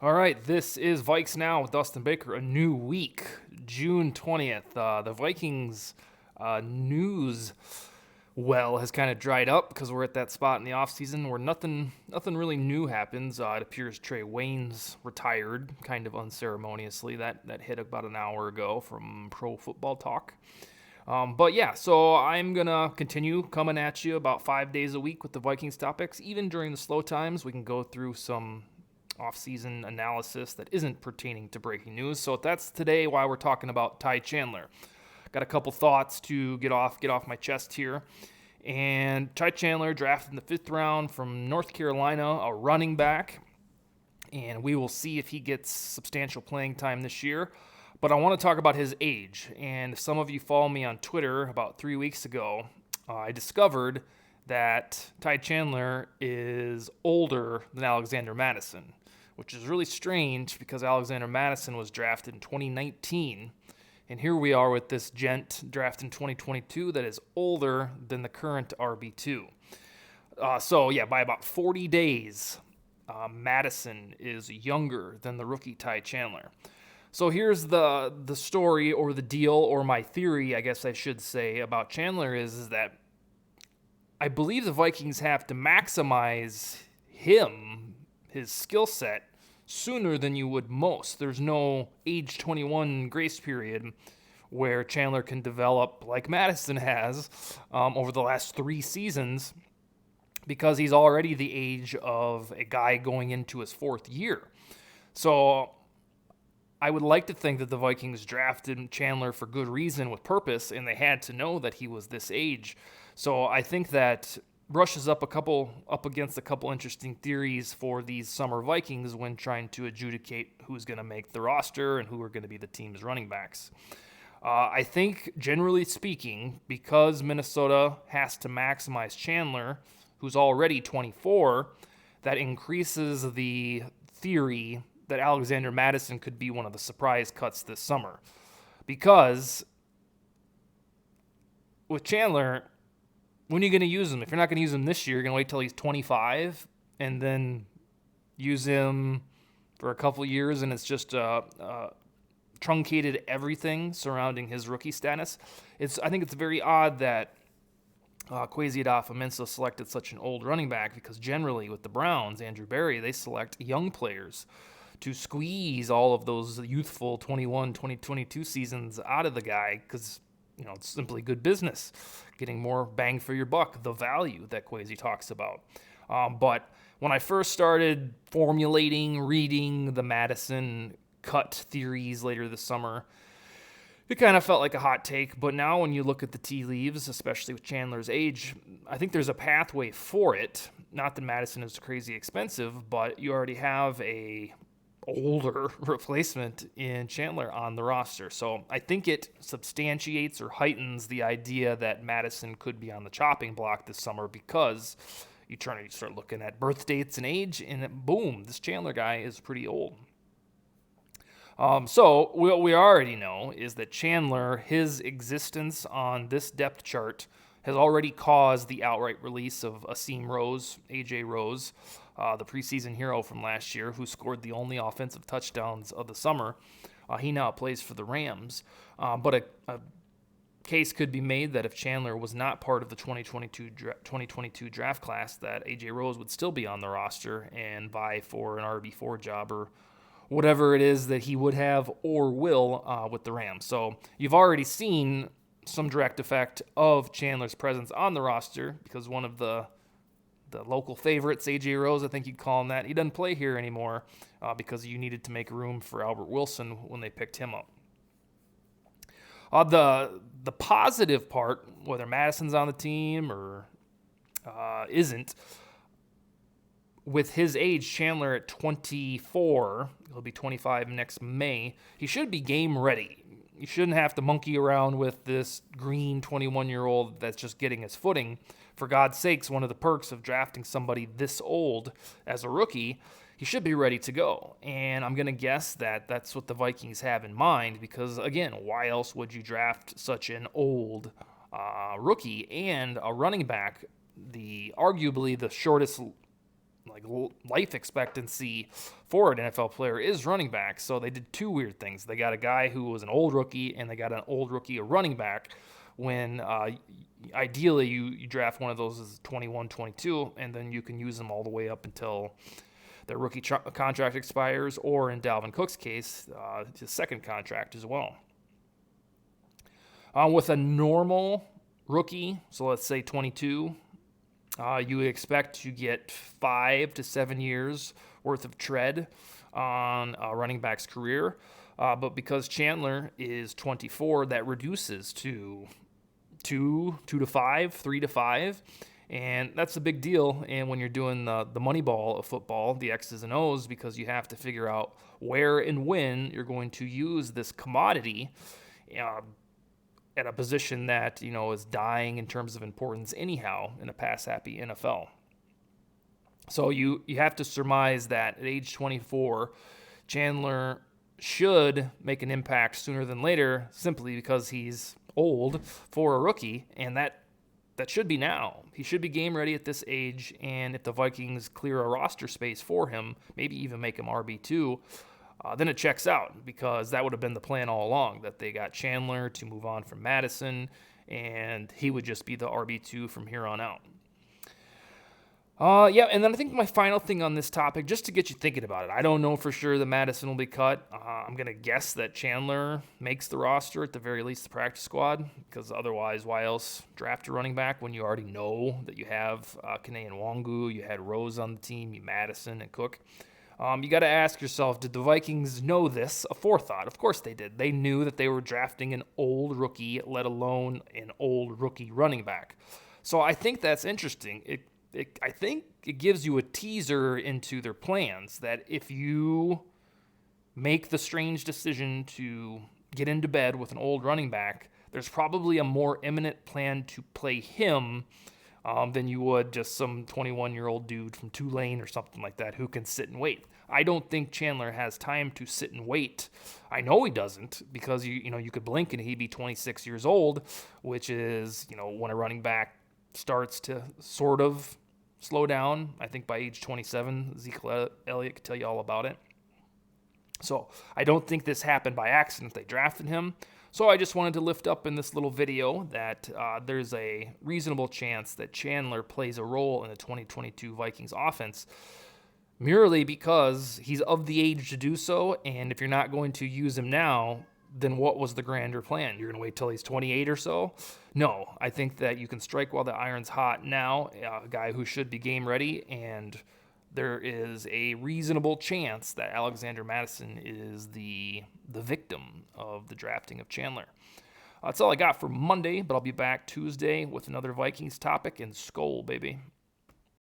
All right, this is VikesNow with Dustin Baker. A new week, June 20th. The Vikings news well has kind of dried up because we're at that spot in the offseason where nothing really new happens. It appears Trey Waynes retired kind of unceremoniously. That hit about an hour ago from Pro Football Talk. But yeah, so I'm going to continue coming at you about 5 days a week with the Vikings topics. Even during the slow times, we can go through some off-season analysis that isn't pertaining to breaking news. So that's today why we're talking about Ty Chandler. Got a couple thoughts to get off my chest here. And Ty Chandler drafted in the 5th round from North Carolina, a running back. And we will see if he gets substantial playing time this year. But I want to talk about his age. And if some of you follow me on Twitter about 3 weeks ago, I discovered that Ty Chandler is older than Alexander Mattison, which is really strange because Alexander Mattison was drafted in 2019. And here we are with this gent drafted in 2022 that is older than the current RB2. By about 40 days, Mattison is younger than the rookie Ty Chandler. So here's the story or the deal or my theory, I guess I should say, about Chandler is that I believe the Vikings have to maximize his skill set, sooner than you would most. There's no age 21 grace period where Chandler can develop like Mattison has over the last 3 seasons because he's already the age of a guy going into his 4th year. So I would like to think that the Vikings drafted Chandler for good reason with purpose, and they had to know that he was this age. So I think that brushes up against a couple interesting theories for these summer Vikings when trying to adjudicate who's going to make the roster and who are going to be the team's running backs. I think, generally speaking, because Minnesota has to maximize Chandler, who's already 24, that increases the theory that Alexander Mattison could be one of the surprise cuts this summer. Because with Chandler, when are you going to use him? If you're not going to use him this year, you're going to wait till he's 25 and then use him for a couple years, and it's just truncated everything surrounding his rookie status. I think it's very odd that Kwesi Adofo-Mensah selected such an old running back because generally with the Browns, Andrew Berry, they select young players to squeeze all of those youthful 21, 2022 seasons out of the guy because it's simply good business, getting more bang for your buck, the value that Kwesi talks about. But when I first started reading the Mattison cut theories later this summer, it kind of felt like a hot take. But now when you look at the tea leaves, especially with Chandler's age, I think there's a pathway for it. Not that Mattison is crazy expensive, but you already have a older replacement in Chandler on the roster. So I think it substantiates or heightens the idea that Mattison could be on the chopping block this summer because you start looking at birth dates and age, and boom, this Chandler guy is pretty old. So what we already know is that Chandler, his existence on this depth chart has already caused the outright release of AJ Rose, the preseason hero from last year, who scored the only offensive touchdowns of the summer. He now plays for the Rams. But a case could be made that if Chandler was not part of the 2022 draft class, that AJ Rose would still be on the roster and vie for an RB4 job or whatever it is that he would have or will with the Rams. So you've already seen some direct effect of Chandler's presence on the roster because one of the local favorites, AJ Rose, I think you'd call him that, he doesn't play here anymore because you needed to make room for Albert Wilson when they picked him up. The positive part, whether Madison's on the team or isn't, with his age, Chandler at 24, he'll be 25 next May, he should be game ready. You shouldn't have to monkey around with this green 21-year-old that's just getting his footing. For God's sakes, one of the perks of drafting somebody this old as a rookie, he should be ready to go. And I'm going to guess that that's what the Vikings have in mind because, again, why else would you draft such an old rookie and a running back, arguably the shortest life expectancy for an NFL player is running back. So they did two weird things. They got a guy who was an old rookie, and they got an old rookie, a running back, when ideally you draft one of those as 21, 22, and then you can use them all the way up until their rookie contract expires, or in Dalvin Cook's case, his second contract as well. With a normal rookie, so let's say 22, you would expect to get 5 to 7 years worth of tread on a running back's career. But because Chandler is 24, that reduces to 2 to 5, 3 to 5. And that's a big deal. And when you're doing the money ball of football, the X's and O's, because you have to figure out where and when you're going to use this commodity at a position that, is dying in terms of importance anyhow in a pass-happy NFL. So you have to surmise that at age 24, Chandler should make an impact sooner than later, simply because he's old for a rookie, and that should be now. He should be game ready at this age, and if the Vikings clear a roster space for him, maybe even make him RB2, then it checks out, because that would have been the plan all along, that they got Chandler to move on from Madison, and he would just be the RB2 from here on out. And then I think my final thing on this topic, just to get you thinking about it, I don't know for sure that Madison will be cut. I'm going to guess that Chandler makes the roster, at the very least the practice squad, because otherwise, why else draft a running back when you already know that you have Kene and Nwangu, you had Rose on the team, you Madison and Cook. You got to ask yourself, did the Vikings know this? A forethought. Of course they did. They knew that they were drafting an old rookie, let alone an old rookie running back. So I think that's interesting. I think it gives you a teaser into their plans, that if you make the strange decision to get into bed with an old running back, there's probably a more imminent plan to play him than you would just some 21-year-old dude from Tulane or something like that who can sit and wait. I don't think Chandler has time to sit and wait. I know he doesn't, because you could blink and he'd be 26 years old, which is, when a running back starts to sort of slow down. I think by age 27, Ezekiel Elliott could tell you all about it. So I don't think this happened by accident. They drafted him. So I just wanted to lift up in this little video that there's a reasonable chance that Chandler plays a role in the 2022 Vikings offense, merely because he's of the age to do so. And if you're not going to use him now, then what was the grander plan? You're going to wait till he's 28 or so? No, I think that you can strike while the iron's hot now, a guy who should be game ready, and there is a reasonable chance that Alexander Madison is the victim of the drafting of Chandler. That's all I got for Monday, but I'll be back Tuesday with another Vikings topic, and Skol, baby.